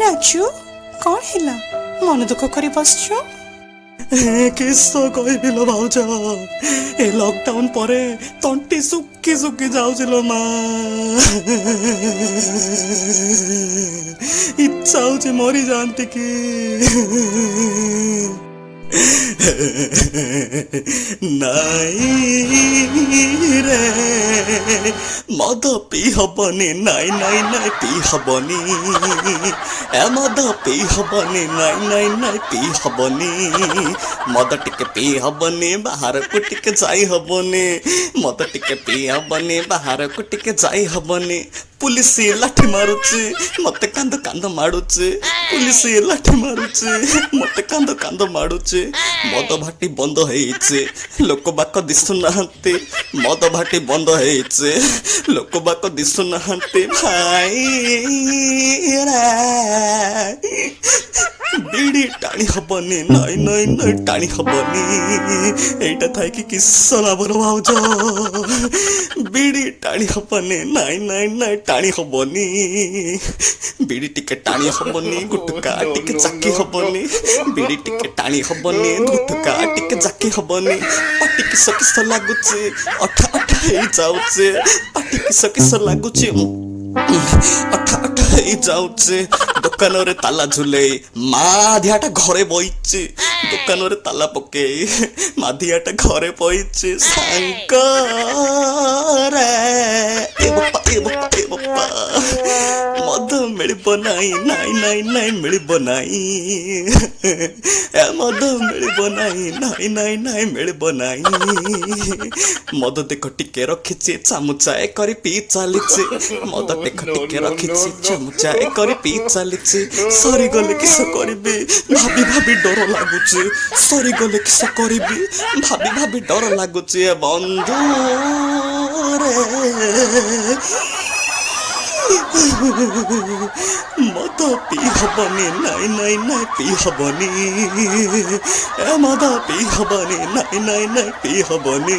ରାଜୁ କଣ ହେଲା ମନ ଦୁଃଖ କରି ବସିଛୁ? କିସ କହିବି ଲୋ ଭାଉଜ, ଏ ଲକଡାଉନ ପରେ ତଣ୍ଟି ଶୁଖି ଶୁଖି ଯାଉଛି ଲୋ ମା। ଇଚ୍ଛା ହଉଛି ମରିଯାଆନ୍ତି କି। ନାଇଁ ରେ ମଦ ପିଇ ହବନି, ନାଇଁ ନାଇଁ ନାଇଁ ପିଇ ହବନି, ଏ ମଦ ପିଇ ହବନି, ନାଇଁ ନାଇଁ ନାଇଁ ପିଇ ହବନି, ମଦ ଟିକେ ପିଇ ହବନି, ବାହାରକୁ ଟିକେ ଯାଇ ହବନି, ମଦ ଟିକେ ପିଇ ହବନି, ବାହାରକୁ ଟିକେ ଯାଇ ହବନି। पुलिस लाठी मारुची मते कांद कांद माडुची, पुलिस लाठी मारुची मते कांद कांद माडुची। मद भाटी बंद हेइचे, लोक बाक दिसु नाहंती, मद भाटी बंद हेइचे, लोक बाक दिसु नाहंती। भाई रे बीड़ी टाणी हबनी, नाई नाई नाई टाणी हबनी, एटा थाई कि किस्सा लाबर भाउज। बीड़ी टाणी हबनी, नाई नाई नाई टाणी हबनी, बीड़ी टिके टाणी हबनी, गुटका टिके जाकी हबनी, बीड़ी टिके टाणी हबनी, गुटका टिके जाकी हबनी। पाटी किस किस लागुचे, अठा अठा हेइ जाउचे, पाटी किस किस लागुचे, अठा अठा हेइ जाउचे। दुकान रे ताला झुले माधियाटा घरे बइचे, दुकान रे ताला पके माधियाटा घरे बइचे। सांग रे ए बप्पा ए बप्पा ए बप्पा मद मिलिब नाई, नाई नाई नाई मिलिब नाई, ए मद मिलिब नाई, नाई नाई नाई मिलिब नाई। मद देख टिके रखिछि चामुचाए करी पी चालिछि, मद देख टिके रखिछि चामुचाए करी पी चालिछि। सरी गले किस करिबी भाबी भाबी डर लागुछि, सरी गले किस करिबी भाबी भाबी डर लागुछि। ए बंधु रे मद पी हबनी, नाई नाई नाई पी हबनी, ए मद पी हबनी, नाई नाई नाई पी हबनी।